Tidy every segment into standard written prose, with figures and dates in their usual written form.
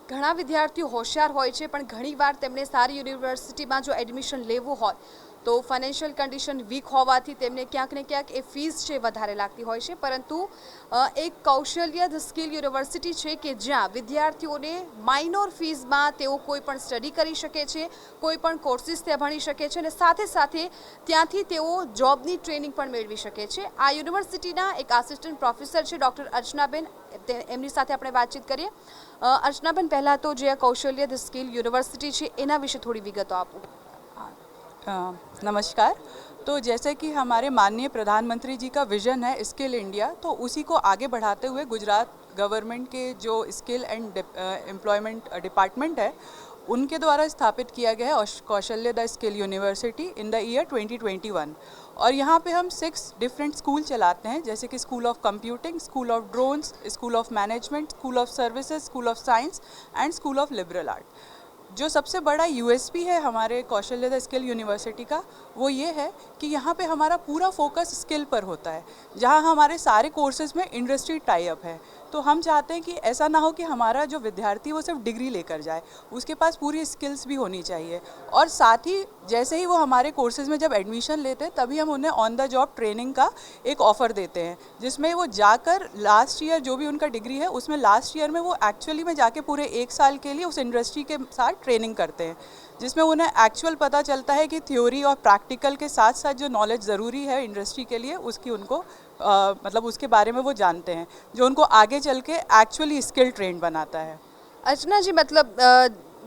ઘણા વિદ્યાર્થીઓ હોશિયાર હોય છે પણ ઘણીવાર તેમને સારી યુનિવર્સિટીમાં જો એડમિશન લેવું હોય તો ફાઇનાન્શિયલ કન્ડિશન વીક હોવાથી તેમને ક્યાંક ને ક્યાંક એ ફીસ છે વધારે લાગતી હોય છે, પરંતુ એક કૌશલ્ય ધ સ્કિલ યુનિવર્સિટી છે કે જ્યાં વિદ્યાર્થીઓને માઇનોર ફીઝમાં તેઓ કોઈ પણ સ્ટડી કરી શકે છે, કોઈ પણ કોર્સિસ ત્યાં ભણી શકે છે અને સાથે સાથે ત્યાંથી તેઓ જોબની ટ્રેનિંગ પણ મેળવી શકે છે। આ યુનિવર્સિટીના એક આસિસ્ટન્ટ પ્રોફેસર છે ડૉક્ટર અર્ચનાબેન, એમની સાથે આપણે વાતચીત કરીએ। अर्चनाबेन, पहला तो जो कौशल्य द स्किल यूनिवर्सिटी है एना विषे थोड़ी विगत आपो। नमस्कार। तो जैसे कि हमारे माननीय प्रधानमंत्री जी का विजन है स्किल इंडिया, तो उसी को आगे बढ़ाते हुए गुजरात गवर्नमेंट के जो स्किल एंड एम्प्लॉयमेंट डिपार्टमेंट है उनके द्वारा स्थापित किया गया है कौशल्य the skill university in the year 2021। और यहाँ पे हम 6 डिफरेंट स्कूल चलाते हैं, जैसे कि school of computing, school of drones, school of management, school of services, school of science and school of liberal art. जो सबसे बड़ा यूएसपी है हमारे कौशल्य द स्किल यूनिवर्सिटी का वो ये है कि यहाँ पे हमारा पूरा फोकस स्किल पर होता है, जहाँ हमारे सारे कोर्सेज में इंडस्ट्री टाई अप है। तो हम चाहते हैं कि ऐसा ना हो कि हमारा जो विद्यार्थी वो सिर्फ डिग्री लेकर जाए, उसके पास पूरी स्किल्स भी होनी चाहिए। और साथ ही जैसे ही वो हमारे कोर्सेज में जब एडमिशन लेते हैं तभी हम उन्हें ऑन द जॉब ट्रेनिंग का एक ऑफ़र देते हैं, जिसमें वो जाकर लास्ट ईयर जो भी उनका डिग्री है उसमें लास्ट ईयर में वो एक्चुअली में जाके पूरे 1 साल के लिए उस इंडस्ट्री के साथ ट्रेनिंग करते हैं, जिसमें उन्हें एक्चुअल पता चलता है कि थ्योरी और प्रैक्टिकल के साथ साथ जो नॉलेज ज़रूरी है इंडस्ट्री के लिए उसकी उनको मतलब उसके बारे में वो जानते हैं, जो उनको आगे चल के एक्चुअली स्किल ट्रेंड बनाता है। अर्चना जी, मतलब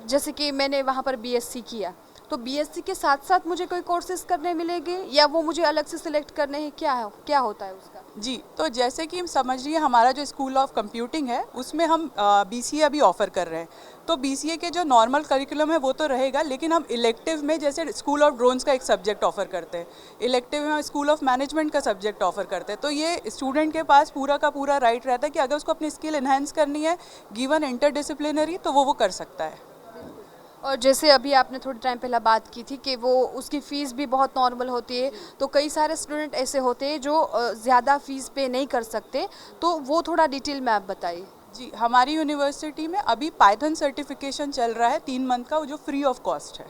जैसे कि मैंने वहाँ पर बीएससी किया, तो बीएससी के साथ साथ मुझे कोई कोर्सेज करने मिलेंगे या वो मुझे अलग से सिलेक्ट करने हैं, क्या होता है उसका? जी, तो जैसे कि हम समझिए हमारा जो स्कूल ऑफ कंप्यूटिंग है उसमें हम बीसीए अभी ऑफ़र कर रहे हैं। तो बीसीए के जो नॉर्मल करिकुलम है वो तो रहेगा, लेकिन हम इलेक्टिव में जैसे स्कूल ऑफ ड्रोन्स का एक सब्जेक्ट ऑफ़र करते हैं, इलेक्टिव में स्कूल ऑफ मैनेजमेंट का सब्जेक्ट ऑफ़र करते हैं। तो ये स्टूडेंट के पास पूरा का पूरा राइट रहता है कि अगर उसको अपनी स्किल इन्हेंस करनी है गिवन इंटरडिसिप्लिनरी तो वो कर सकता है। और जैसे अभी आपने थोड़ी टाइम पहला बात की थी कि वो उसकी फ़ीस भी बहुत नॉर्मल होती है, तो कई सारे स्टूडेंट ऐसे होते हैं जो ज़्यादा फ़ीस पे नहीं कर सकते, तो वो थोड़ा डिटेल में आप बताइए। जी, हमारी यूनिवर्सिटी में अभी पाइथन सर्टिफिकेशन चल रहा है 3 मंथ का, जो फ्री ऑफ कॉस्ट है।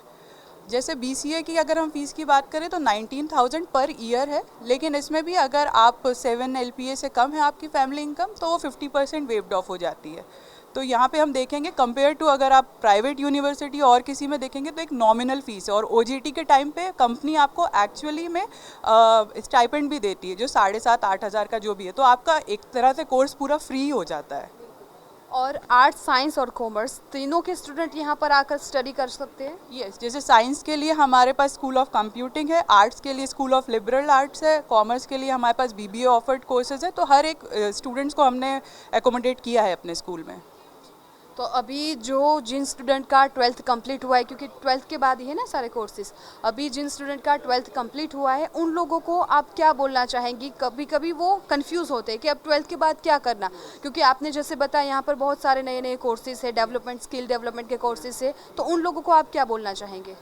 जैसे बीसीए की अगर हम फ़ीस की बात करें तो 19,000 पर ईयर है, लेकिन इसमें भी अगर आप 7 LPA से कम है आपकी फैमिली इनकम तो वो 50% वेव्ड ऑफ हो जाती है। तो यहाँ पे हम देखेंगे कंपेयर टू अगर आप प्राइवेट यूनिवर्सिटी और किसी में देखेंगे तो एक नॉमिनल फ़ीस है, और ओजीटी के टाइम पे कंपनी आपको एक्चुअली में स्टाइपेंड भी देती है जो 7,500-8 हज़ार का जो भी है, तो आपका एक तरह से कोर्स पूरा फ्री हो जाता है। और आर्ट्स, साइंस और कॉमर्स तीनों के स्टूडेंट यहाँ पर आकर स्टडी कर सकते हैं? यस, जैसे साइंस के लिए हमारे पास स्कूल ऑफ कंप्यूटिंग है, आर्ट्स के लिए स्कूल ऑफ लिबरल आर्ट्स है, कॉमर्स के लिए हमारे पास बीबीए ऑफर्ड कोर्सेज है। तो हर एक स्टूडेंट्स को हमने एकोमोडेट किया है अपने स्कूल में। तो अभी जिन स्टूडेंट का 12th कंप्लीट हुआ है, क्योंकि 12th के बाद ही है ना सारे कोर्सेज, अभी जिन स्टूडेंट का 12th कंप्लीट हुआ है उन लोगों को आप क्या बोलना चाहेंगी? कभी कभी वो कंफ्यूज होते हैं कि अब 12th के बाद क्या करना, क्योंकि आपने जैसे बताया यहाँ पर बहुत सारे नए नए कोर्सेज है, डेवलपमेंट स्किल डेवलपमेंट के कोर्सेज है, तो उन लोगों को आप क्या बोलना चाहेंगे?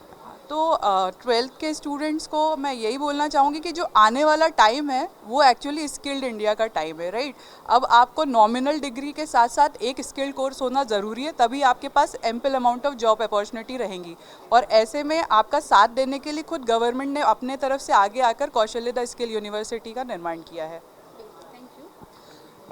तो 12th के स्टूडेंट्स को मैं यही बोलना चाहूँगी कि जो आने वाला टाइम है वो एक्चुअली स्किल्ड इंडिया का टाइम है, राइट। अब आपको नॉमिनल डिग्री के साथ साथ एक स्किल्ड कोर्स होना ज़रूरी है, तभी आपके पास ample amount of job opportunity रहेंगी। और ऐसे में आपका साथ देने के लिए खुद गवर्नमेंट ने अपने तरफ से आगे आकर कौशल्य द स्किल यूनिवर्सिटी का निर्माण किया है।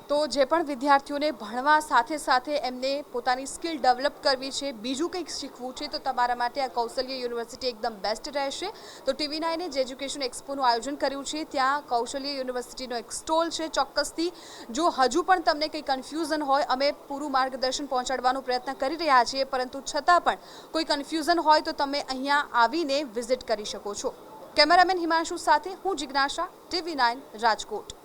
तो जे पण विद्यार्थीओने भणवा साथे साथे एमने पोतानी स्किल डेवलप करवी छे, बीजू कंईक शीखवुं छे, तो तमारा माटे आ कौशल्य यूनिवर्सिटी एकदम बेस्ट रहेशे। तो TV9 जे एज्युकेशन एक्सपोनुं आयोजन कर्युं छे त्यां कौशल्य यूनिवर्सिटीनो एक स्टॉल छे। ચોક્કસથી जो हजू पण तमने कंई कन्फ्यूजन होय, अमे पूरुं मार्गदर्शन पहोंचाडવાનો प्रयत्न करी रह्या छीए, परंतु छतां पण कोई कन्फ्यूजन होय तो तमे अहींया आवीने विजिट करी शको छो। कैमरामेन हिमांशु साथे हूँ जिज्ञासा, TV9 राजकोट।